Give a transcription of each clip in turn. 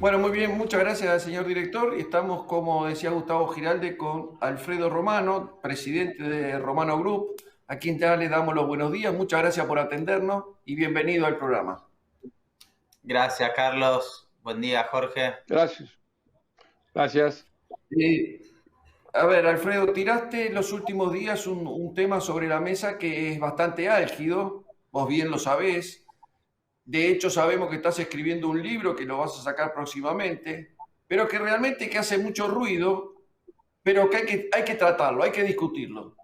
Bueno, muy bien, muchas gracias, señor director. Estamos, como decía Gustavo Giralde, con Alfredo Romano, presidente de Romano Group, a quien ya le damos los buenos días. Muchas gracias por atendernos y bienvenido al programa. Gracias, Carlos. Buen día, Jorge. Gracias, gracias. Eh, a ver, Alfredo, tiraste los últimos días un tema sobre la mesa que es bastante álgido, vos bien lo sabés. De hecho, sabemos que estás escribiendo un libro que lo vas a sacar próximamente, pero que realmente que hace mucho ruido, pero que hay que tratarlo, hay que discutirlo.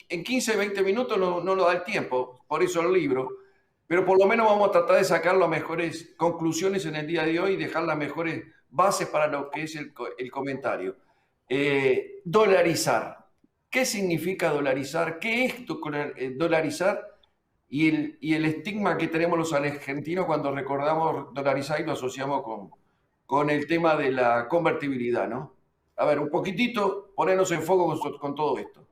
En 15, 20 minutos no lo da el tiempo, por eso el libro, pero por lo menos vamos a tratar de sacar las mejores conclusiones en el día de hoy y dejar las mejores bases para lo que es el comentario. Dolarizar. ¿Qué significa dolarizar? ¿Qué es dolarizar? Y el estigma que tenemos los argentinos cuando recordamos dolarizar y lo asociamos con el tema de la convertibilidad, ¿no? A ver, un poquitito, ponernos en foco con todo esto.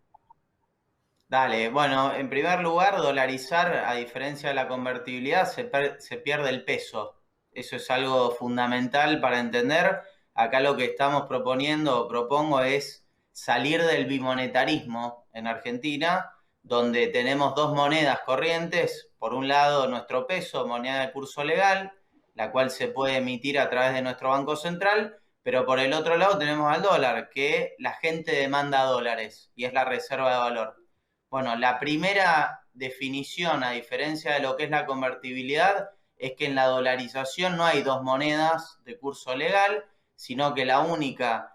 Dale, bueno, en primer lugar, dolarizar, a diferencia de la convertibilidad, se pierde el peso. Eso es algo fundamental para entender. Acá lo que estamos proponiendo o propongo es salir del bimonetarismo en Argentina, donde tenemos dos monedas corrientes. Por un lado, nuestro peso, moneda de curso legal, la cual se puede emitir a través de nuestro Banco Central, pero por el otro lado tenemos al dólar, que la gente demanda dólares y es la reserva de valor. Bueno, la primera definición, a diferencia de lo que es la convertibilidad, es que en la dolarización no hay dos monedas de curso legal, sino que la única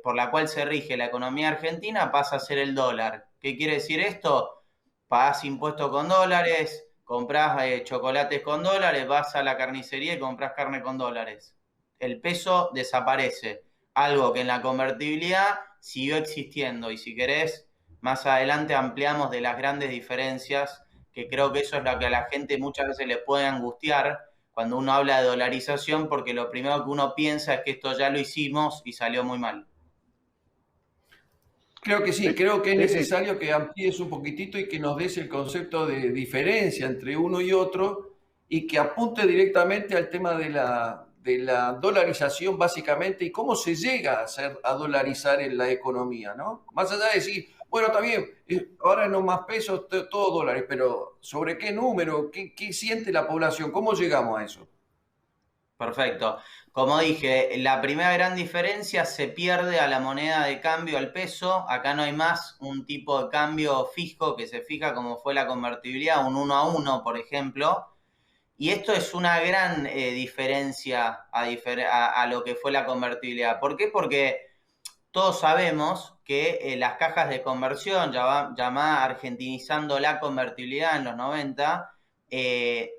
por la cual se rige la economía argentina pasa a ser el dólar. ¿Qué quiere decir esto? Pagás impuestos con dólares, comprás chocolates con dólares, vas a la carnicería y compras carne con dólares. El peso desaparece, algo que en la convertibilidad siguió existiendo y si querés más adelante ampliamos de las grandes diferencias, que creo que eso es lo que a la gente muchas veces le puede angustiar cuando uno habla de dolarización, porque lo primero que uno piensa es que esto ya lo hicimos y salió muy mal. Creo que sí, creo que es necesario que amplíes un poquitito y que nos des el concepto de diferencia entre uno y otro y que apunte directamente al tema de la dolarización básicamente y cómo se llega a dolarizar en la economía, ¿no? Más allá de decir, bueno, está bien, ahora no más pesos, todo dólares, pero ¿sobre qué número? ¿Qué siente la población? ¿Cómo llegamos a eso? Perfecto. Como dije, la primera gran diferencia se pierde a la moneda de cambio, al peso. Acá no hay más un tipo de cambio fijo que se fija como fue la convertibilidad, un 1 a 1, por ejemplo. Y esto es una gran diferencia a lo que fue la convertibilidad. ¿Por qué? Porque todos sabemos que las cajas de conversión, llamada argentinizando la convertibilidad en los 90,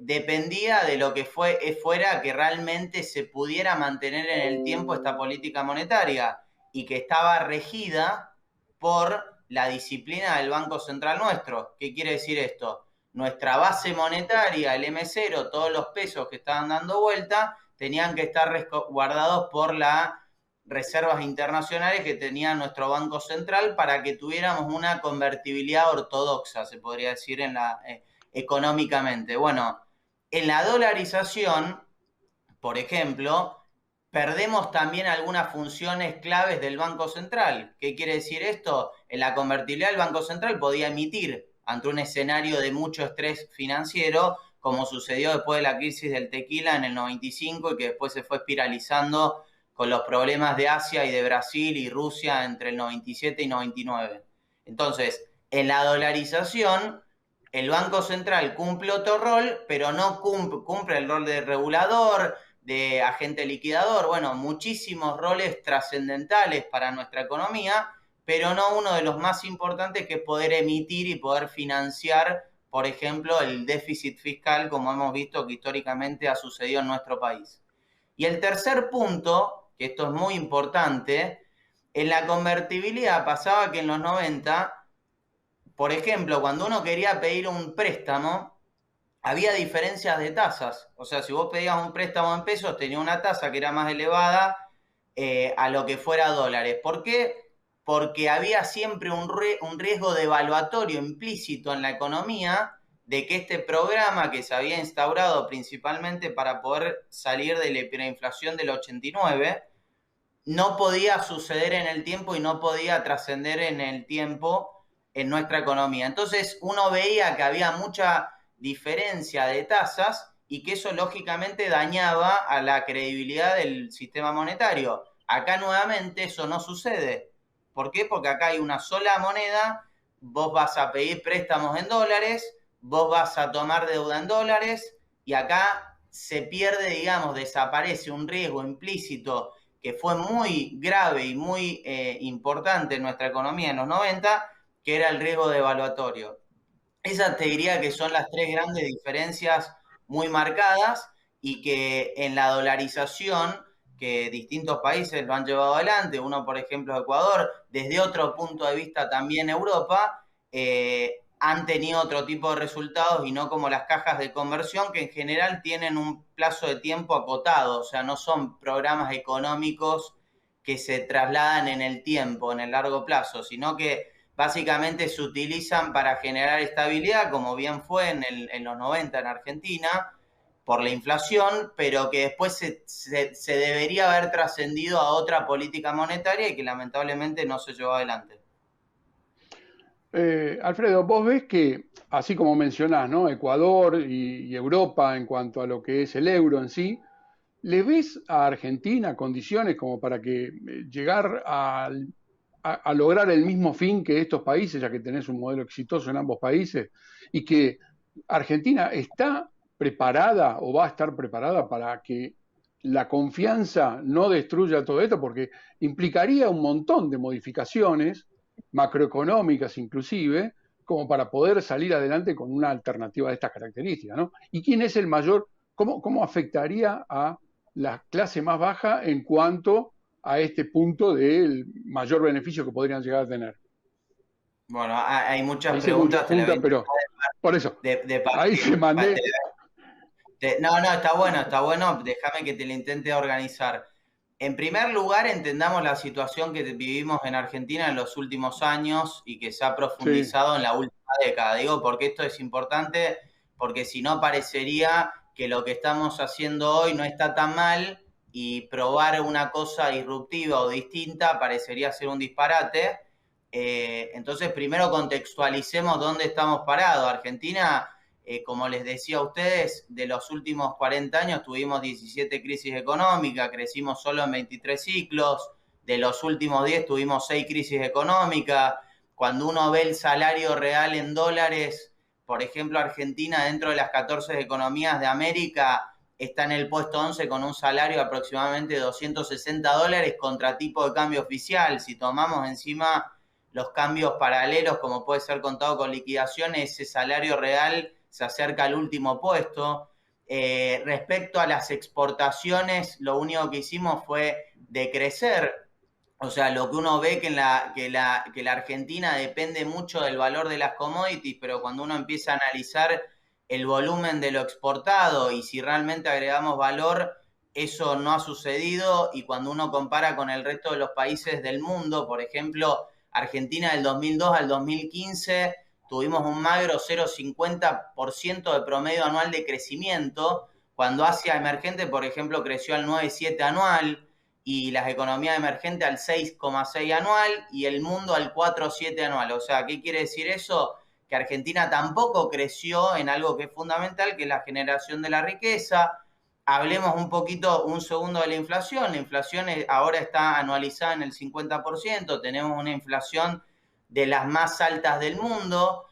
dependía de lo que fuera que realmente se pudiera mantener en el tiempo esta política monetaria y que estaba regida por la disciplina del Banco Central nuestro. ¿Qué quiere decir esto? Nuestra base monetaria, el M0, todos los pesos que estaban dando vuelta, tenían que estar resguardados por las reservas internacionales que tenía nuestro Banco Central para que tuviéramos una convertibilidad ortodoxa, se podría decir, económicamente. Bueno, en la dolarización, por ejemplo, perdemos también algunas funciones claves del Banco Central. ¿Qué quiere decir esto? En la convertibilidad el Banco Central podía emitir ante un escenario de mucho estrés financiero, como sucedió después de la crisis del tequila en el 95 y que después se fue espiralizando con los problemas de Asia y de Brasil y Rusia entre el 97 y 99. Entonces, en la dolarización, el Banco Central cumple otro rol, pero no cumple el rol de regulador, de agente liquidador, bueno, muchísimos roles trascendentales para nuestra economía, pero no uno de los más importantes, que es poder emitir y poder financiar, por ejemplo, el déficit fiscal, como hemos visto que históricamente ha sucedido en nuestro país. Y el tercer punto, que esto es muy importante, en la convertibilidad pasaba que en los 90, por ejemplo, cuando uno quería pedir un préstamo, había diferencias de tasas. O sea, si vos pedías un préstamo en pesos, tenía una tasa que era más elevada a lo que fuera dólares. ¿Por qué? Porque había siempre un riesgo devaluatorio implícito en la economía de que este programa que se había instaurado principalmente para poder salir de la hiperinflación del 89, no podía suceder en el tiempo y no podía trascender en el tiempo en nuestra economía. Entonces uno veía que había mucha diferencia de tasas y que eso lógicamente dañaba a la credibilidad del sistema monetario. Acá nuevamente eso no sucede. ¿Por qué? Porque acá hay una sola moneda, vos vas a pedir préstamos en dólares, vos vas a tomar deuda en dólares y acá se pierde, digamos, desaparece un riesgo implícito que fue muy grave y muy importante en nuestra economía en los 90, que era el riesgo devaluatorio. Esas te diría que son las tres grandes diferencias muy marcadas y que en la dolarización, que distintos países lo han llevado adelante, uno por ejemplo Ecuador, desde otro punto de vista también Europa, han tenido otro tipo de resultados y no como las cajas de conversión que en general tienen un plazo de tiempo acotado, o sea, no son programas económicos que se trasladan en el tiempo, en el largo plazo, sino que básicamente se utilizan para generar estabilidad, como bien fue en los 90 en Argentina, por la inflación, pero que después se debería haber trascendido a otra política monetaria y que lamentablemente no se llevó adelante. Alfredo, vos ves que, así como mencionás, ¿no? Ecuador y Europa en cuanto a lo que es el euro en sí, ¿le ves a Argentina condiciones como para que llegar a lograr el mismo fin que estos países, ya que tenés un modelo exitoso en ambos países, y que Argentina está preparada o va a estar preparada para que la confianza no destruya todo esto? Porque implicaría un montón de modificaciones macroeconómicas inclusive, como para poder salir adelante con una alternativa de estas características, ¿no? ¿Y quién es el mayor, cómo afectaría a la clase más baja en cuanto a este punto del mayor beneficio que podrían llegar a tener? Bueno, hay muchas Ahí se preguntas, te la junta, voy pero por eso, de ahí se mandé. No, está bueno, déjame que te lo intente organizar. En primer lugar, entendamos la situación que vivimos en Argentina en los últimos años y que se ha Sí, profundizado en la última década. Digo, porque esto es importante, porque si no parecería que lo que estamos haciendo hoy no está tan mal y probar una cosa disruptiva o distinta parecería ser un disparate. Entonces, primero contextualicemos dónde estamos parados. Argentina, como les decía a ustedes, de los últimos 40 años tuvimos 17 crisis económicas, crecimos solo en 23 ciclos, de los últimos 10 tuvimos 6 crisis económicas. Cuando uno ve el salario real en dólares, por ejemplo, Argentina dentro de las 14 economías de América está en el puesto 11 con un salario de aproximadamente $260 contra tipo de cambio oficial. Si tomamos encima los cambios paralelos, como puede ser contado con liquidaciones, ese salario real se acerca al último puesto. Respecto a las exportaciones, lo único que hicimos fue decrecer. O sea, lo que uno ve que la Argentina depende mucho del valor de las commodities, pero cuando uno empieza a analizar el volumen de lo exportado y si realmente agregamos valor, eso no ha sucedido. Y cuando uno compara con el resto de los países del mundo, por ejemplo, Argentina del 2002 al 2015 tuvimos un magro 0,50% de promedio anual de crecimiento, cuando Asia emergente, por ejemplo, creció al 9,7 anual y las economías emergentes al 6,6 anual y el mundo al 4,7 anual. O sea, ¿qué quiere decir eso? Que Argentina tampoco creció en algo que es fundamental, que es la generación de la riqueza. Hablemos un poquito, un segundo de la inflación. La inflación ahora está anualizada en el 50%, tenemos una inflación de las más altas del mundo.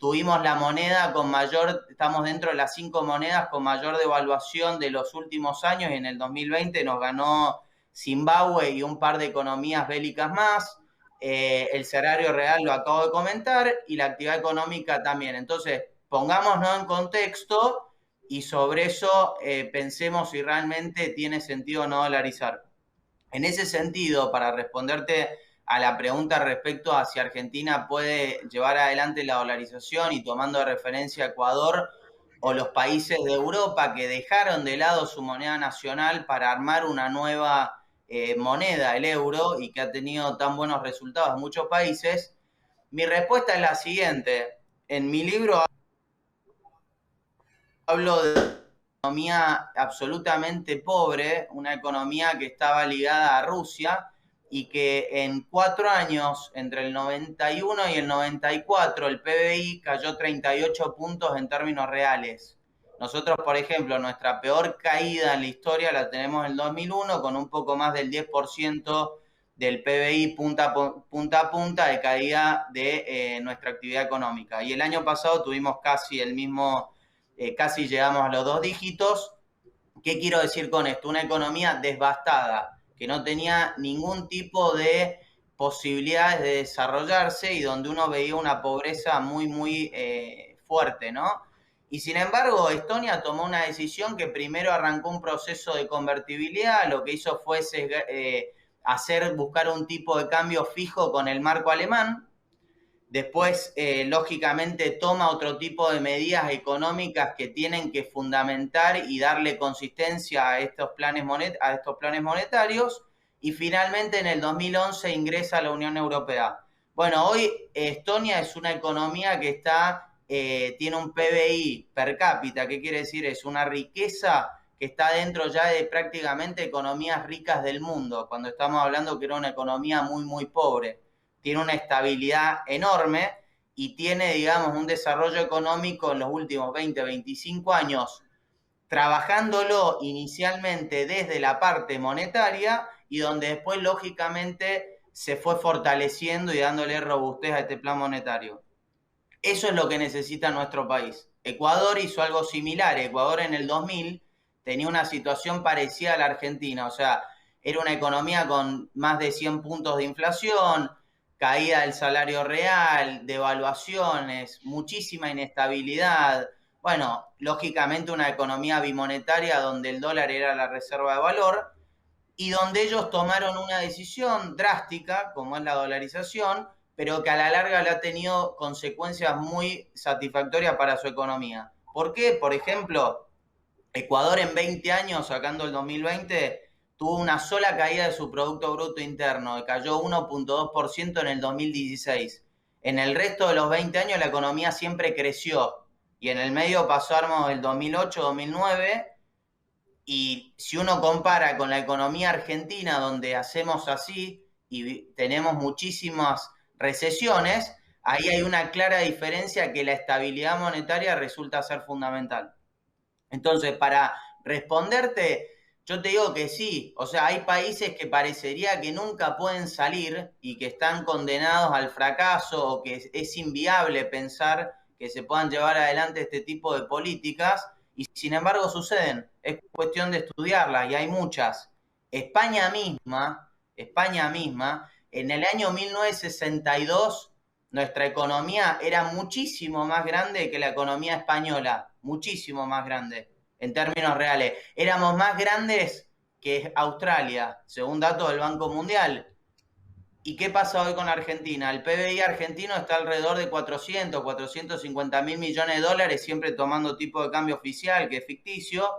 Tuvimos la moneda con mayor, estamos dentro de las 5 monedas con mayor devaluación de los últimos años y en el 2020 nos ganó Zimbabue y un par de economías bélicas más. El salario real lo acabo de comentar y la actividad económica también. Entonces, pongámonos en contexto y sobre eso pensemos si realmente tiene sentido no dolarizar. En ese sentido, para responderte a la pregunta respecto a si Argentina puede llevar adelante la dolarización y tomando de referencia a Ecuador o los países de Europa que dejaron de lado su moneda nacional para armar una nueva moneda, el euro, y que ha tenido tan buenos resultados en muchos países, mi respuesta es la siguiente. En mi libro hablo de una economía absolutamente pobre, una economía que estaba ligada a Rusia y que en 4 años, entre el 91 y el 94, el PBI cayó 38 puntos en términos reales. Nosotros, por ejemplo, nuestra peor caída en la historia la tenemos en el 2001 con un poco más del 10% del PBI punta a punta de caída de nuestra actividad económica. Y el año pasado tuvimos casi el mismo, casi llegamos a los 2 dígitos. ¿Qué quiero decir con esto? Una economía devastada, que no tenía ningún tipo de posibilidades de desarrollarse y donde uno veía una pobreza muy, muy fuerte, ¿no? Y sin embargo, Estonia tomó una decisión que primero arrancó un proceso de convertibilidad, lo que hizo fue buscar un tipo de cambio fijo con el marco alemán. Después, lógicamente, toma otro tipo de medidas económicas que tienen que fundamentar y darle consistencia a estos planes monetarios. Y finalmente, en el 2011 ingresa a la Unión Europea. Bueno, hoy Estonia es una economía que tiene un PBI per cápita. ¿Qué quiere decir? Es una riqueza que está dentro ya de prácticamente economías ricas del mundo, cuando estamos hablando que era una economía muy, muy pobre. Tiene una estabilidad enorme y tiene, digamos, un desarrollo económico en los últimos 20, 25 años, trabajándolo inicialmente desde la parte monetaria y donde después, lógicamente, se fue fortaleciendo y dándole robustez a este plan monetario. Eso es lo que necesita nuestro país. Ecuador hizo algo similar. Ecuador en el 2000 tenía una situación parecida a la Argentina, o sea, era una economía con más de 100 puntos de inflación, caída del salario real, devaluaciones, muchísima inestabilidad. Bueno, lógicamente una economía bimonetaria donde el dólar era la reserva de valor y donde ellos tomaron una decisión drástica, como es la dolarización, pero que a la larga le ha tenido consecuencias muy satisfactorias para su economía. ¿Por qué? Por ejemplo, Ecuador en 20 años, sacando el 2020, tuvo una sola caída de su Producto Bruto Interno, que cayó 1.2% en el 2016. En el resto de los 20 años la economía siempre creció y en el medio pasamos el 2008-2009 y si uno compara con la economía argentina donde hacemos así y tenemos muchísimas recesiones, ahí hay una clara diferencia que la estabilidad monetaria resulta ser fundamental. Entonces, para responderte, yo te digo que sí, o sea, hay países que parecería que nunca pueden salir y que están condenados al fracaso o que es inviable pensar que se puedan llevar adelante este tipo de políticas y sin embargo suceden. Es cuestión de estudiarlas y hay muchas. España misma, en el año 1962 nuestra economía era muchísimo más grande que la economía española, muchísimo más grande en términos reales. Éramos más grandes que Australia, según datos del Banco Mundial. ¿Y qué pasa hoy con Argentina? El PBI argentino está alrededor de 450 mil millones de dólares, siempre tomando tipo de cambio oficial, que es ficticio,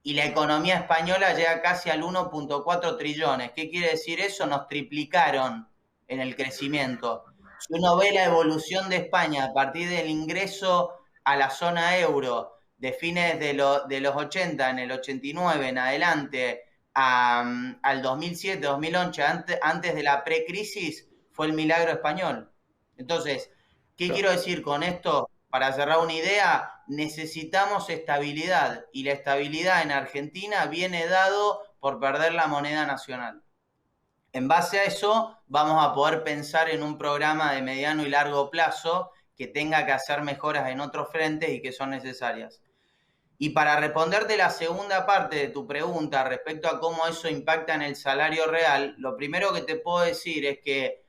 y la economía española llega casi al 1.4 trillones. ¿Qué quiere decir eso? Nos triplicaron en el crecimiento. Si uno ve la evolución de España a partir del ingreso a la zona euro de fines de los 80, en el 89 en adelante, al 2007, 2011, antes de la precrisis, fue el milagro español. Entonces, ¿qué quiero decir con esto? Para cerrar una idea, necesitamos estabilidad y la estabilidad en Argentina viene dado por perder la moneda nacional. En base a eso, vamos a poder pensar en un programa de mediano y largo plazo que tenga que hacer mejoras en otros frentes y que son necesarias. Y para responderte la segunda parte de tu pregunta respecto a cómo eso impacta en el salario real, lo primero que te puedo decir es que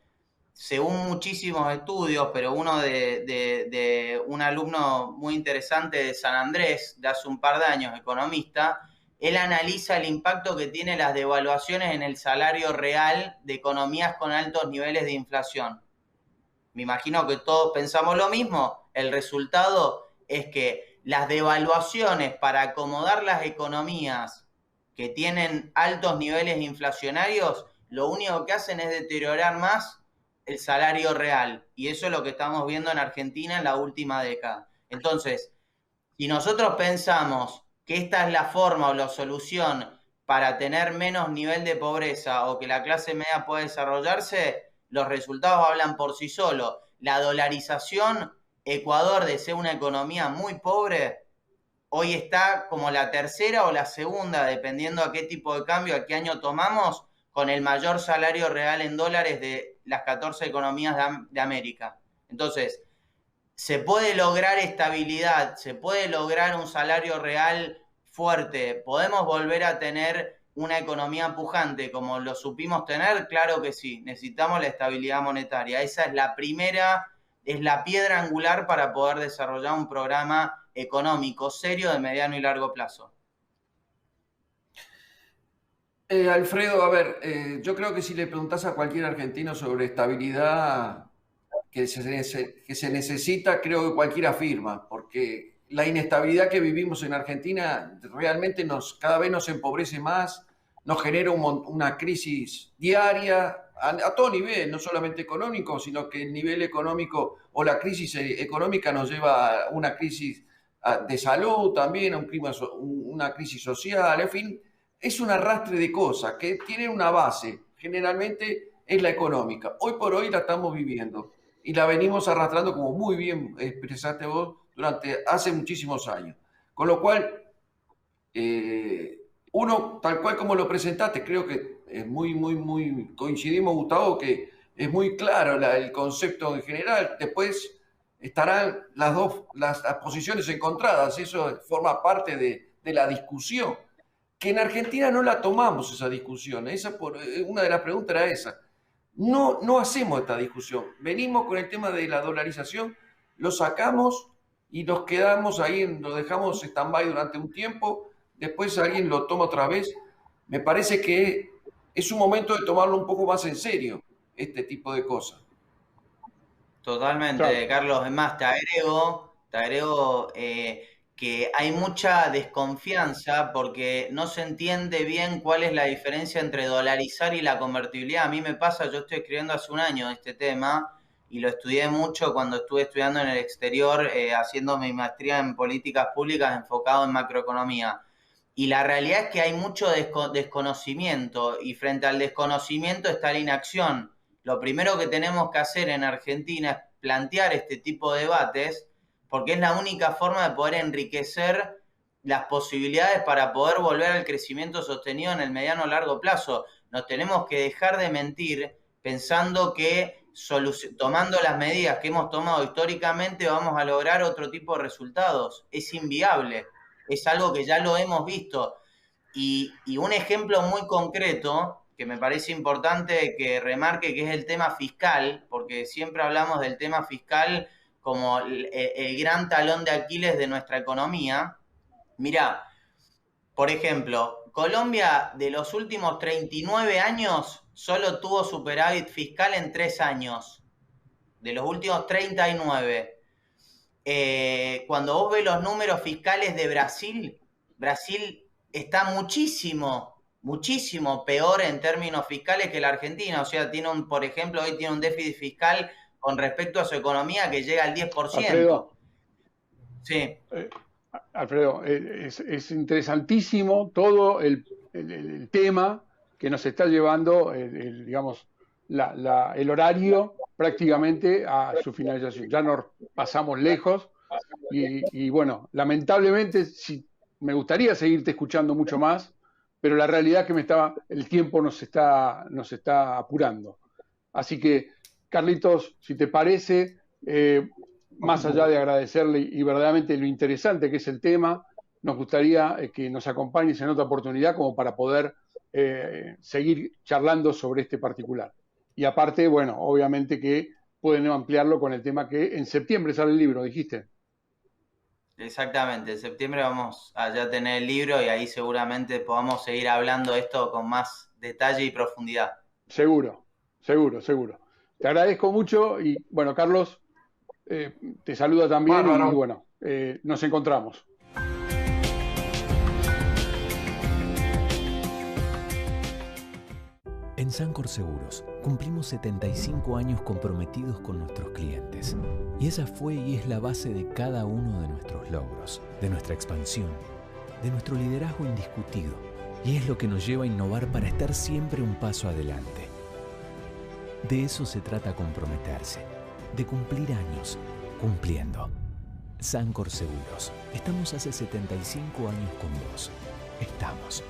según muchísimos estudios, pero uno de un alumno muy interesante de San Andrés, de hace un par de años, economista, él analiza el impacto que tienen las devaluaciones en el salario real de economías con altos niveles de inflación. Me imagino que todos pensamos lo mismo. El resultado es que las devaluaciones para acomodar las economías que tienen altos niveles inflacionarios, lo único que hacen es deteriorar más el salario real. Y eso es lo que estamos viendo en Argentina en la última década. Entonces, Si nosotros pensamos que esta es la forma o la solución para tener menos nivel de pobreza o que la clase media pueda desarrollarse, los resultados hablan por sí solos. La dolarización, Ecuador, de ser una economía muy pobre, hoy está como la tercera o la segunda, dependiendo a qué tipo de cambio, a qué año tomamos, con el mayor salario real en dólares de las 14 economías de América. Entonces, se puede lograr estabilidad, se puede lograr un salario real fuerte, podemos volver a tener una economía pujante como lo supimos tener, claro que sí, necesitamos la estabilidad monetaria. Esa es la primera, es la piedra angular para poder desarrollar un programa económico serio de mediano y largo plazo. Alfredo, a ver, yo creo que si le preguntás a cualquier argentino sobre estabilidad que se necesita, creo que cualquiera afirma, porque la inestabilidad que vivimos en Argentina realmente cada vez nos empobrece más, nos genera una crisis diaria a todo nivel, no solamente económico, sino que el nivel económico o la crisis económica nos lleva a una crisis de salud también, a una crisis social, en fin, es un arrastre de cosas que tienen una base, generalmente es la económica. Hoy por hoy la estamos viviendo y la venimos arrastrando, como muy bien expresaste vos, hace muchísimos años. Con lo cual, uno, tal cual como lo presentaste, creo que es coincidimos, Gustavo, que es muy claro el concepto en general. Después estarán las posiciones encontradas, eso forma parte de la discusión, que en Argentina no la tomamos esa discusión. Una de las preguntas era esa. No hacemos esta discusión. Venimos con el tema de la dolarización, lo sacamos y nos quedamos ahí, lo dejamos stand-by durante un tiempo, después alguien lo toma otra vez. Me parece que es un momento de tomarlo un poco más en serio, este tipo de cosas. Totalmente, claro. Carlos. Es más, te agrego que hay mucha desconfianza porque no se entiende bien cuál es la diferencia entre dolarizar y la convertibilidad. A mí me pasa, yo estoy escribiendo hace un año este tema y lo estudié mucho cuando estuve estudiando en el exterior, haciendo mi maestría en políticas públicas enfocado en macroeconomía. Y la realidad es que hay mucho desconocimiento y frente al desconocimiento está la inacción. Lo primero que tenemos que hacer en Argentina es plantear este tipo de debates porque es la única forma de poder enriquecer las posibilidades para poder volver al crecimiento sostenido en el mediano o largo plazo. Nos tenemos que dejar de mentir pensando que tomando las medidas que hemos tomado históricamente vamos a lograr otro tipo de resultados. Es inviable, es algo que ya lo hemos visto. Y un ejemplo muy concreto que me parece importante que remarque, que es el tema fiscal, porque siempre hablamos del tema fiscal como el gran talón de Aquiles de nuestra economía. Mirá, por ejemplo, Colombia de los últimos 39 años solo tuvo superávit fiscal en 3 años. De los últimos 39. Cuando vos ves los números fiscales de Brasil, Brasil está muchísimo peor en términos fiscales que la Argentina. O sea, por ejemplo, hoy tiene un déficit fiscal con respecto a su economía que llega al 10%. Alfredo, sí. Alfredo, es interesantísimo todo el tema que nos está llevando, digamos, el horario prácticamente a su finalización. Ya nos pasamos lejos y bueno, lamentablemente me gustaría seguirte escuchando mucho más, pero la realidad es que el tiempo nos está apurando. Así que, Carlitos, si te parece, más allá de agradecerle y verdaderamente lo interesante que es el tema, nos gustaría que nos acompañes en otra oportunidad como para poder seguir charlando sobre este particular. Y aparte, bueno, obviamente que pueden ampliarlo con el tema que en septiembre sale el libro, dijiste. Exactamente, en septiembre vamos a ya tener el libro y ahí seguramente podamos seguir hablando de esto con más detalle y profundidad. Seguro. Te agradezco mucho y bueno, Carlos, te saluda también y bueno, nos encontramos. En Sancor Seguros cumplimos 75 años comprometidos con nuestros clientes. Y esa fue y es la base de cada uno de nuestros logros, de nuestra expansión, de nuestro liderazgo indiscutido. Y es lo que nos lleva a innovar para estar siempre un paso adelante. De eso se trata comprometerse, de cumplir años, cumpliendo. Sancor Seguros. Estamos hace 75 años con vos. Estamos.